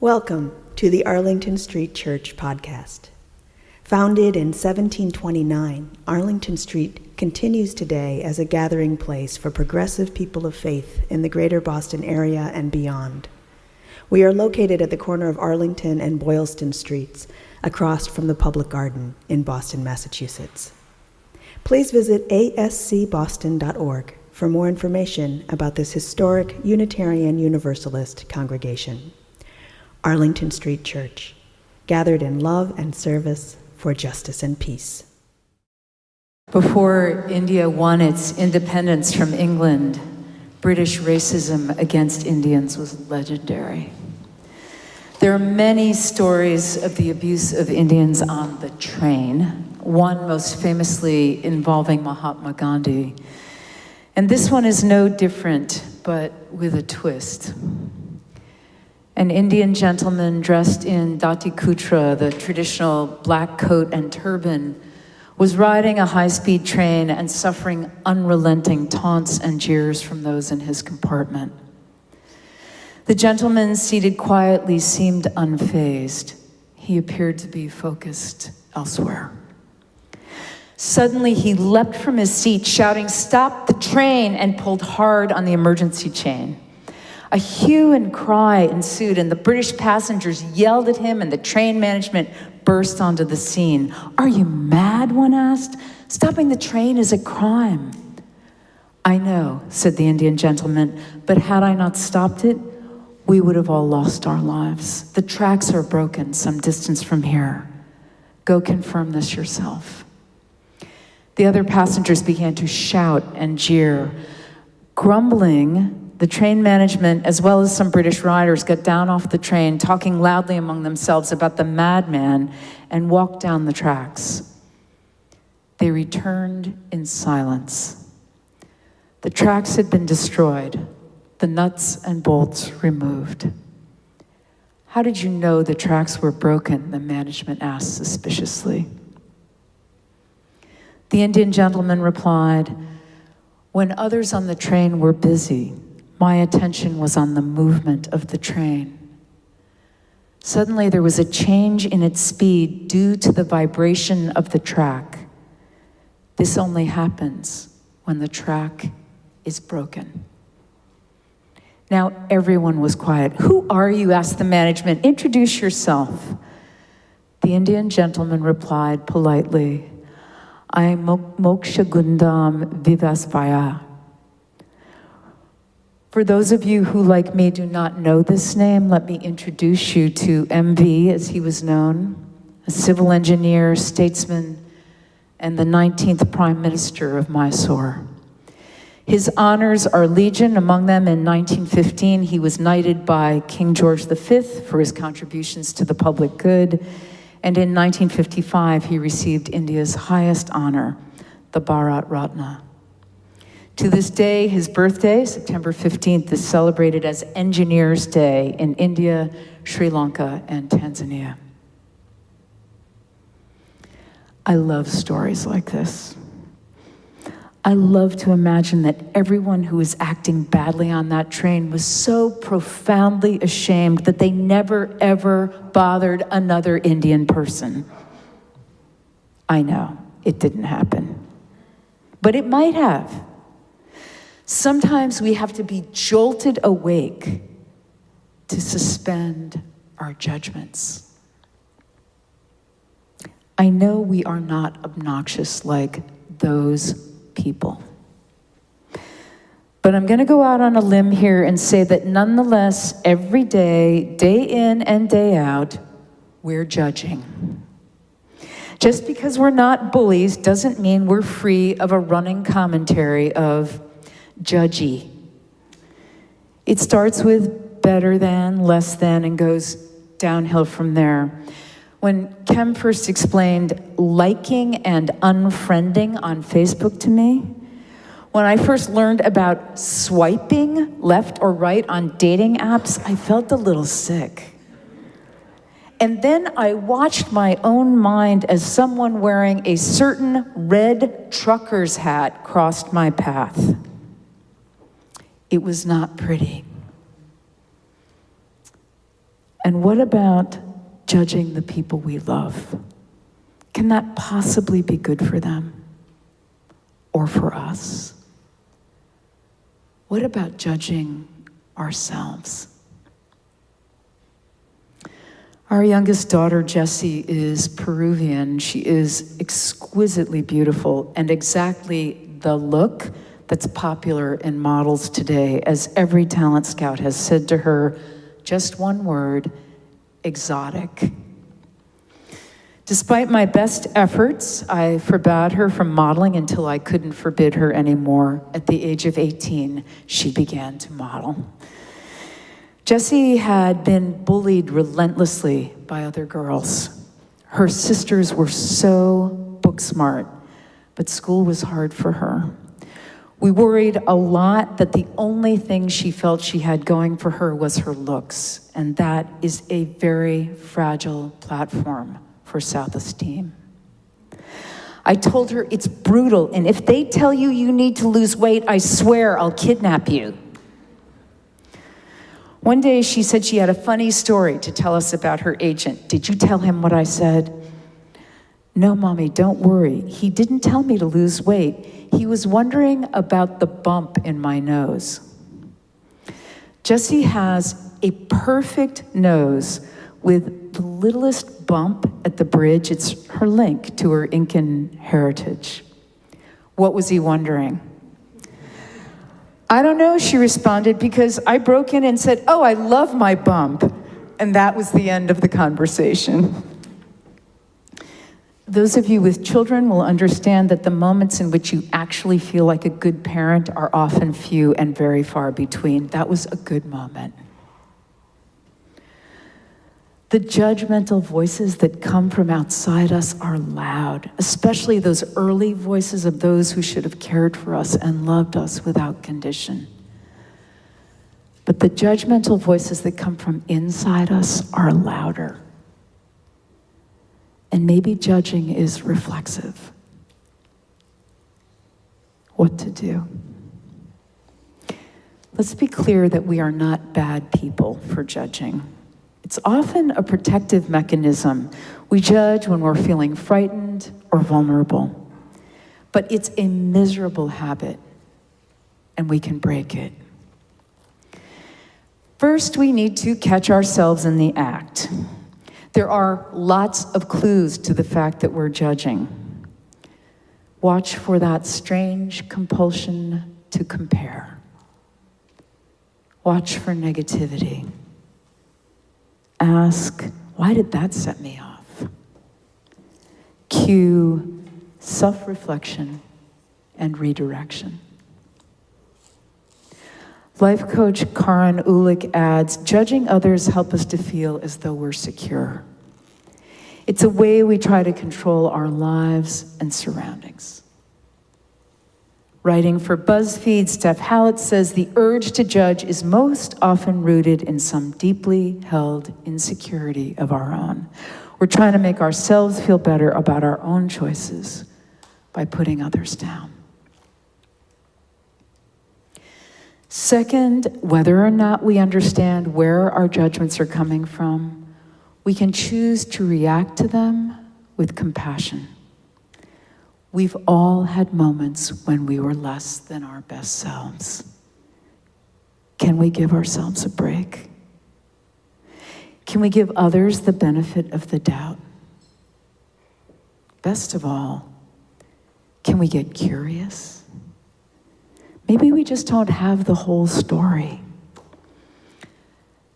Welcome to the Arlington Street Church podcast. Founded in 1729, Arlington Street continues today as a gathering place for progressive people of faith in the greater Boston area and beyond. We are located at the corner of Arlington and Boylston Streets, across from the Public Garden in Boston, Massachusetts. Please visit ascboston.org for more information about this historic Unitarian Universalist congregation. Arlington Street Church, gathered in love and service for justice and peace. Before India won its independence from England, British racism against Indians was legendary. There are many stories of the abuse of Indians on the train, one most famously involving Mahatma Gandhi. And this one is no different, but with a twist. An Indian gentleman dressed in dhoti kutra, the traditional black coat and turban, was riding a high-speed train and suffering unrelenting taunts and jeers from those in his compartment. The gentleman seated quietly seemed unfazed. He appeared to be focused elsewhere. Suddenly, he leapt from his seat, shouting, "Stop the train!" and pulled hard on the emergency chain. A hue and cry ensued, and the British passengers yelled at him, and the train management burst onto the scene. "Are you mad?" one asked. "Stopping the train is a crime." "I know," said the Indian gentleman, "but had I not stopped it, we would have all lost our lives. The tracks are broken some distance from here. Go confirm this yourself." The other passengers began to shout and jeer. Grumbling, the train management, as well as some British riders, got down off the train, talking loudly among themselves about the madman, and walked down the tracks. They returned in silence. The tracks had been destroyed, the nuts and bolts removed. "How did you know the tracks were broken?" the management asked suspiciously. The Indian gentleman replied, "When others on the train were busy, my attention was on the movement of the train. Suddenly there was a change in its speed due to the vibration of the track. This only happens when the track is broken." Now everyone was quiet. "Who are you?" asked the management. "Introduce yourself." The Indian gentleman replied politely, "I am Moksha Gundam Vivasvaya." For those of you who, like me, do not know this name, let me introduce you to MV, as he was known, a civil engineer, statesman, and the 19th Prime Minister of Mysore. His honors are legion. Among them, in 1915, he was knighted by King George V for his contributions to the public good, and in 1955, he received India's highest honor, the Bharat Ratna. To this day, his birthday, September 15th, is celebrated as Engineers' Day in India, Sri Lanka, and Tanzania. I love stories like this. I love to imagine that everyone who was acting badly on that train was so profoundly ashamed that they never, ever bothered another Indian person. I know, it didn't happen. But it might have. Sometimes we have to be jolted awake to suspend our judgments. I know we are not obnoxious like those people. But I'm going to go out on a limb here and say that nonetheless, every day, day in and day out, we're judging. Just because we're not bullies doesn't mean we're free of a running commentary of judgy. It starts with better than, less than, and goes downhill from there. When Kem first explained liking and unfriending on Facebook to me, when I first learned about swiping left or right on dating apps, I felt a little sick. And then I watched my own mind as someone wearing a certain red trucker's hat crossed my path. It was not pretty. And what about judging the people we love? Can that possibly be good for them or for us? What about judging ourselves? Our youngest daughter, Jessie, is Peruvian. She is exquisitely beautiful and exactly the look that's popular in models today, as every talent scout has said to her, just one word, exotic. Despite my best efforts, I forbade her from modeling until I couldn't forbid her anymore. At the age of 18, she began to model. Jessie had been bullied relentlessly by other girls. Her sisters were so book smart, but school was hard for her. We worried a lot that the only thing she felt she had going for her was her looks, and that is a very fragile platform for self-esteem. I told her it's brutal, and if they tell you you need to lose weight, I swear I'll kidnap you. One day she said she had a funny story to tell us about her agent. Did you tell him what I said? No, Mommy, don't worry. He didn't tell me to lose weight. He was wondering about the bump in my nose. Jessie has a perfect nose with the littlest bump at the bridge. It's her link to her Incan heritage. What was he wondering? I don't know, she responded, because I broke in and said, oh, I love my bump. And that was the end of the conversation. Those of you with children will understand that the moments in which you actually feel like a good parent are often few and very far between. That was a good moment. The judgmental voices that come from outside us are loud, especially those early voices of those who should have cared for us and loved us without condition. But the judgmental voices that come from inside us are louder. And maybe judging is reflexive. What to do? Let's be clear that we are not bad people for judging. It's often a protective mechanism. We judge when we're feeling frightened or vulnerable. But it's a miserable habit, and we can break it. First, we need to catch ourselves in the act. There are lots of clues to the fact that we're judging. Watch for that strange compulsion to compare. Watch for negativity. Ask, why did that set me off? Cue self-reflection and redirection. Life coach Karen Ulick adds, judging others help us to feel as though we're secure. It's a way we try to control our lives and surroundings. Writing for BuzzFeed, Steph Hallett says the urge to judge is most often rooted in some deeply held insecurity of our own. We're trying to make ourselves feel better about our own choices by putting others down. Second, whether or not we understand where our judgments are coming from, we can choose to react to them with compassion. We've all had moments when we were less than our best selves. Can we give ourselves a break? Can we give others the benefit of the doubt? Best of all, can we get curious? Maybe we just don't have the whole story.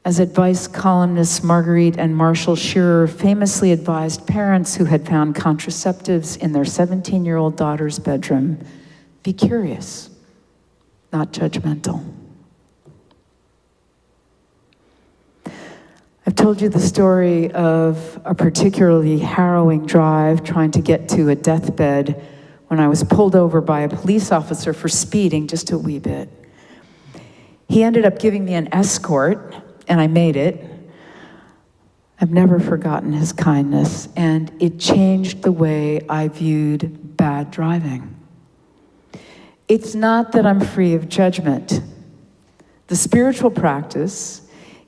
As advice columnists Marguerite and Marshall Shearer famously advised parents who had found contraceptives in their 17-year-old daughter's bedroom, be curious, not judgmental. I've told you the story of a particularly harrowing drive trying to get to a deathbed when I was pulled over by a police officer for speeding just a wee bit. He ended up giving me an escort, and I made it. I've never forgotten his kindness, and it changed the way I viewed bad driving. It's not that I'm free of judgment. The spiritual practice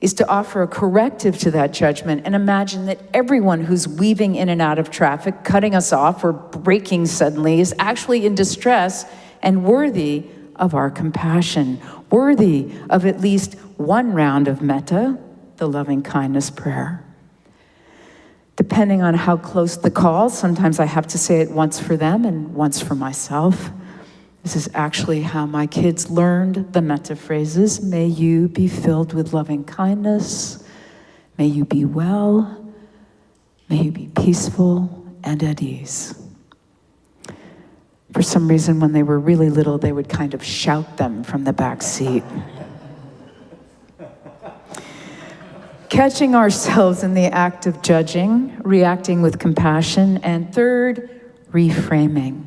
is to offer a corrective to that judgment and imagine that everyone who's weaving in and out of traffic, cutting us off or braking suddenly is actually in distress and worthy of our compassion, worthy of at least one round of metta, the loving kindness prayer. Depending on how close the call, sometimes I have to say it once for them and once for myself. This is actually how my kids learned the metta phrases. May you be filled with loving kindness. May you be well. May you be peaceful and at ease. For some reason, when they were really little, they would kind of shout them from the back seat. Catching ourselves in the act of judging, reacting with compassion, and third, reframing.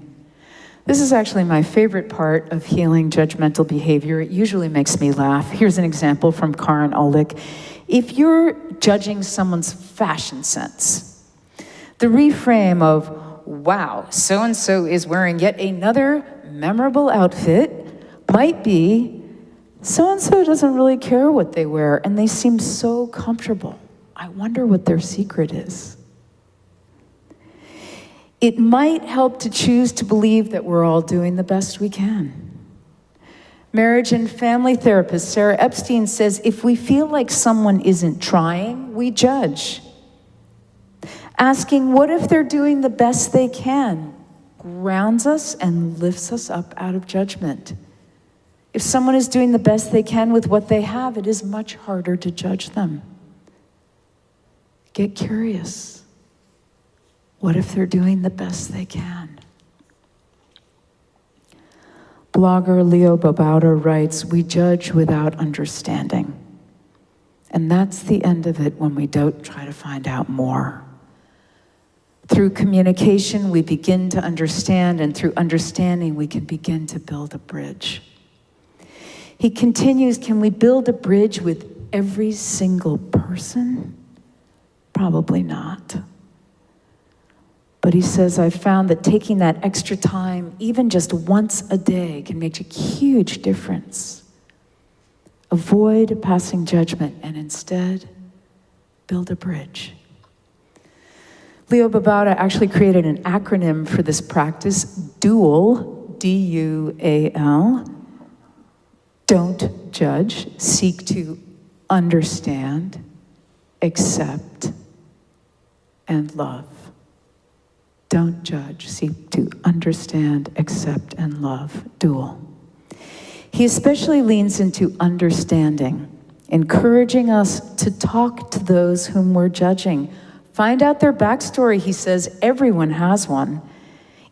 This is actually my favorite part of healing judgmental behavior. It usually makes me laugh. Here's an example from Karen Olick. If you're judging someone's fashion sense, the reframe of, wow, so-and-so is wearing yet another memorable outfit might be, so-and-so doesn't really care what they wear, and they seem so comfortable. I wonder what their secret is. It might help to choose to believe that we're all doing the best we can. Marriage and family therapist Sarah Epstein says, if we feel like someone isn't trying, we judge. Asking, what if they're doing the best they can, grounds us and lifts us up out of judgment. If someone is doing the best they can with what they have, it is much harder to judge them. Get curious. What if they're doing the best they can? Blogger Leo Babauta writes, we judge without understanding. And that's the end of it when we don't try to find out more. Through communication, we begin to understand, and through understanding, we can begin to build a bridge. He continues, can we build a bridge with every single person? Probably not. But he says, I've found that taking that extra time, even just once a day, can make a huge difference. Avoid passing judgment and instead build a bridge. Leo Babauta actually created an acronym for this practice, DUAL, D-U-A-L. Don't judge, seek to understand, accept, and love. Don't judge, seek to understand, accept, and love. DUAL. He especially leans into understanding, encouraging us to talk to those whom we're judging. Find out their backstory, he says. Everyone has one.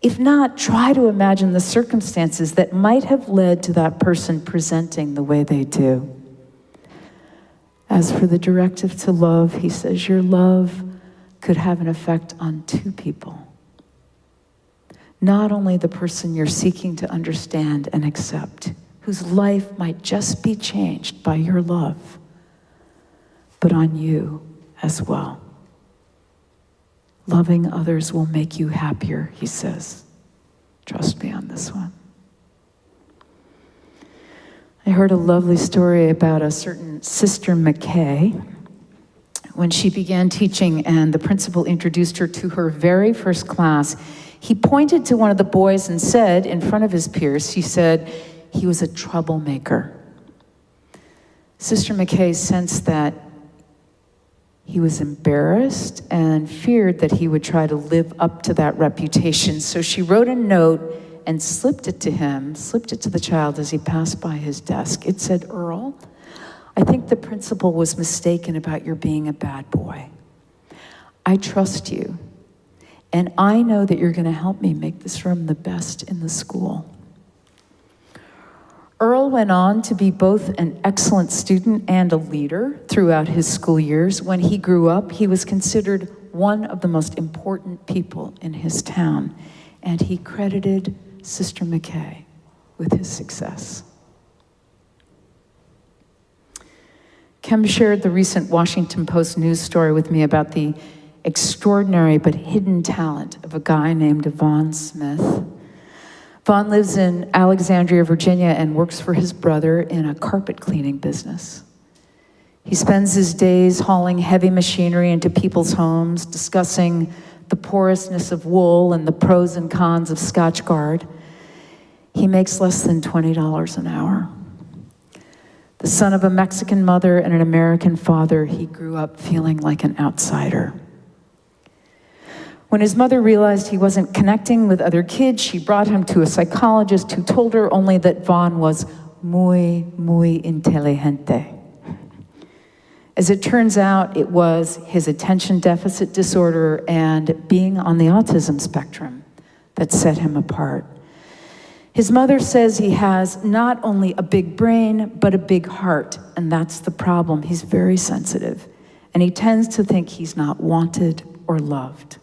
If not, try to imagine the circumstances that might have led to that person presenting the way they do. As for the directive to love, he says, your love could have an effect on two people. Not only the person you're seeking to understand and accept, whose life might just be changed by your love, but on you as well. Loving others will make you happier, he says. Trust me on this one. I heard a lovely story about a certain Sister McKay. When she began teaching and the principal introduced her to her very first class, he pointed to one of the boys and said, in front of his peers, he said, he was a troublemaker. Sister McKay sensed that he was embarrassed and feared that he would try to live up to that reputation. So she wrote a note and slipped it to the child as he passed by his desk. It said, Earl, I think the principal was mistaken about your being a bad boy. I trust you, and I know that you're going to help me make this room the best in the school. Earl went on to be both an excellent student and a leader throughout his school years. When he grew up, he was considered one of the most important people in his town, and he credited Sister McKay with his success. Kem shared the recent Washington Post news story with me about the extraordinary but hidden talent of a guy named Vaughn Smith. Vaughn lives in Alexandria, Virginia, and works for his brother in a carpet cleaning business. He spends his days hauling heavy machinery into people's homes, discussing the porousness of wool and the pros and cons of Scotchgard. He makes less than $20 an hour. The son of a Mexican mother and an American father, he grew up feeling like an outsider. When his mother realized he wasn't connecting with other kids, she brought him to a psychologist who told her only that Vaughn was muy inteligente. As it turns out, it was his attention deficit disorder and being on the autism spectrum that set him apart. His mother says he has not only a big brain, but a big heart, and that's the problem. He's very sensitive, and he tends to think he's not wanted or loved.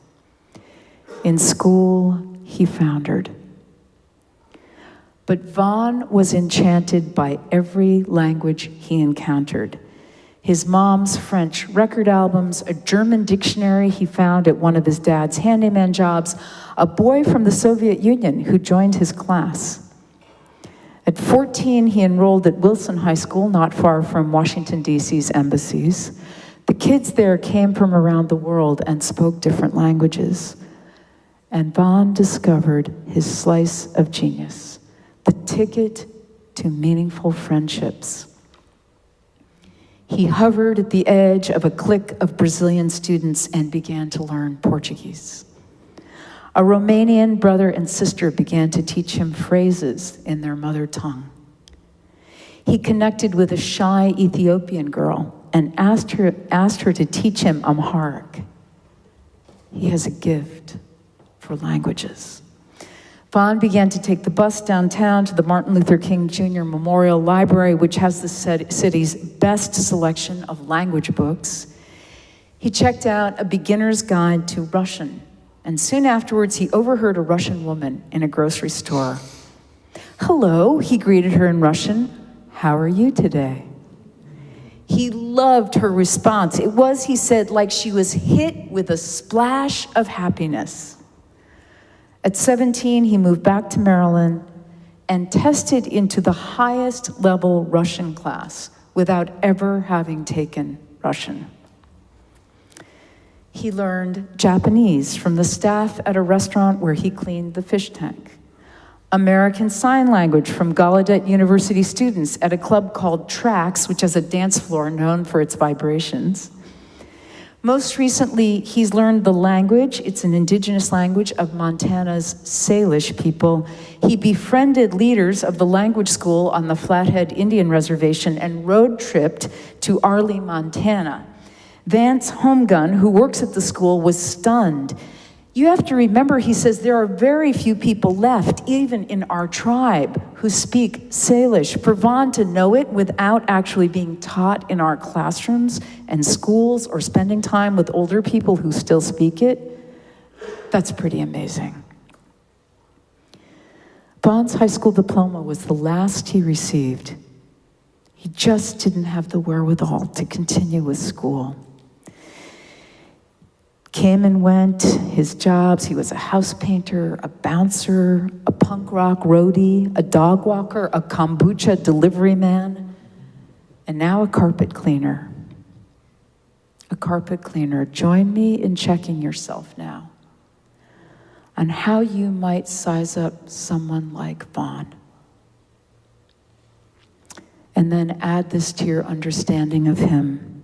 In school, he foundered. But Vaughn was enchanted by every language he encountered. His mom's French record albums, a German dictionary he found at one of his dad's handyman jobs, a boy from the Soviet Union who joined his class. At 14, he enrolled at Wilson High School, not far from Washington, D.C.'s embassies. The kids there came from around the world and spoke different languages. And Vaughn discovered his slice of genius, the ticket to meaningful friendships. He hovered at the edge of a clique of Brazilian students and began to learn Portuguese. A Romanian brother and sister began to teach him phrases in their mother tongue. He connected with a shy Ethiopian girl and asked her to teach him Amharic. He has a gift for languages. Vaughn began to take the bus downtown to the Martin Luther King Jr. Memorial Library, which has the city's best selection of language books. He checked out A Beginner's Guide to Russian, and soon afterwards he overheard a Russian woman in a grocery store. "Hello," he greeted her in Russian. "How are you today?" He loved her response. It was, he said, like she was hit with a splash of happiness. At 17, he moved back to Maryland and tested into the highest level Russian class without ever having taken Russian. He learned Japanese from the staff at a restaurant where he cleaned the fish tank, American Sign Language from Gallaudet University students at a club called Trax, which has a dance floor known for its vibrations. Most recently, he's learned the language. It's an indigenous language of Montana's Salish people. He befriended leaders of the language school on the Flathead Indian Reservation and road tripped to Arley, Montana. Vance Homegun, who works at the school, was stunned. You have to remember, he says, there are very few people left, even in our tribe, who speak Salish. For Vaughn to know it without actually being taught in our classrooms and schools or spending time with older people who still speak it, that's pretty amazing. Vaughn's high school diploma was the last he received. He just didn't have the wherewithal to continue with school. Came and went, his jobs, he was a house painter, a bouncer, a punk rock roadie, a dog walker, a kombucha delivery man, and now a carpet cleaner. A carpet cleaner. Join me in checking yourself now on how you might size up someone like Vaughn. And then add this to your understanding of him.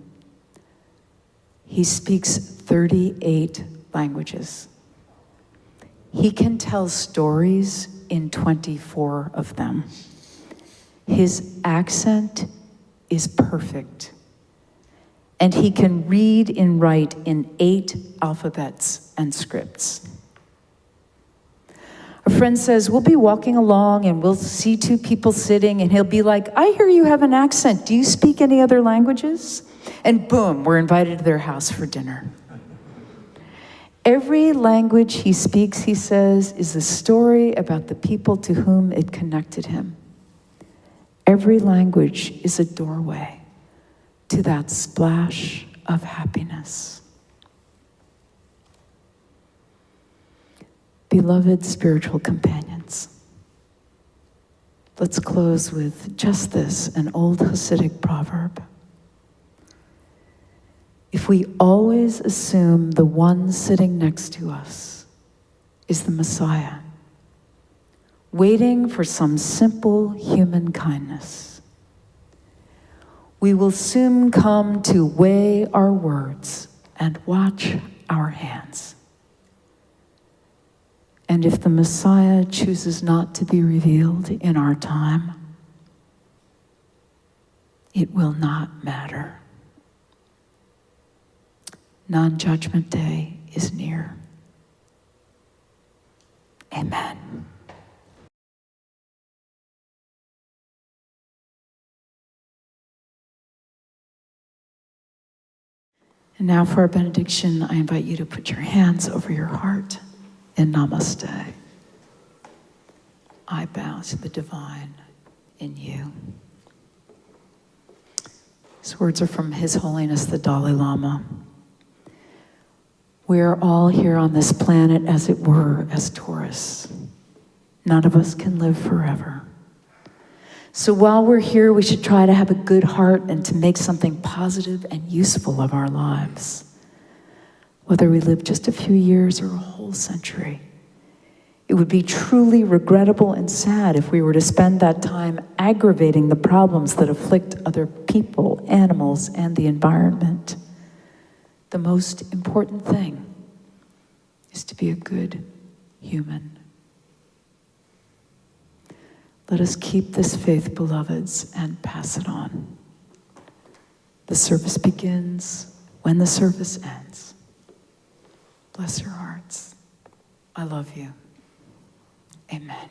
He speaks 38 languages. He can tell stories in 24 of them. His accent is perfect. And he can read and write in 8 alphabets and scripts. A friend says, we'll be walking along and we'll see 2 people sitting and he'll be like, I hear you have an accent. Do you speak any other languages? And boom, we're invited to their house for dinner. Every language he speaks, he says, is a story about the people to whom it connected him. Every language is a doorway to that splash of happiness. Beloved spiritual companions, let's close with just this, an old Hasidic proverb. if we always assume the one sitting next to us is the Messiah, waiting for some simple human kindness, we will soon come to weigh our words and watch our hands. And if the Messiah chooses not to be revealed in our time, it will not matter. Non-Judgment Day is near. Amen. And now for our benediction, I invite you to put your hands over your heart in Namaste. I bow to the divine in you. These words are from His Holiness the Dalai Lama. We are all here on this planet, as it were, as tourists. None of us can live forever. So while we're here, we should try to have a good heart and to make something positive and useful of our lives. Whether we live just a few years or a whole century, it would be truly regrettable and sad if we were to spend that time aggravating the problems that afflict other people, animals, and the environment. The most important thing is to be a good human. Let us keep this faith, beloveds, and pass it on. The service begins when the service ends. Bless your hearts. I love you. Amen.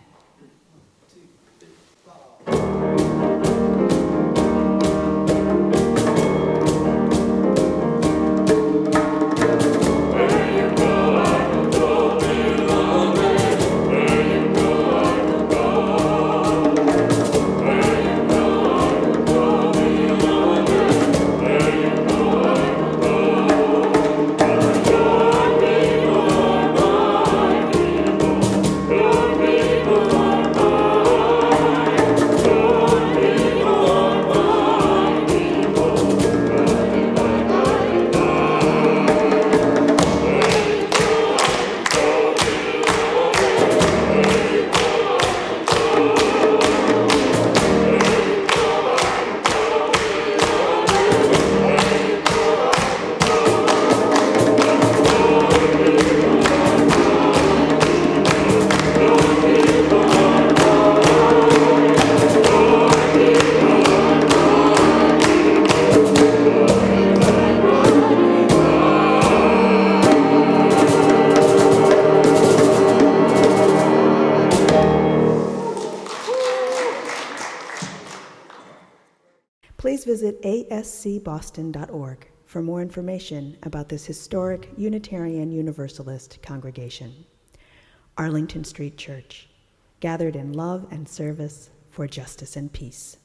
Please visit ascboston.org for more information about this historic Unitarian Universalist congregation. Arlington Street Church, gathered in love and service for justice and peace.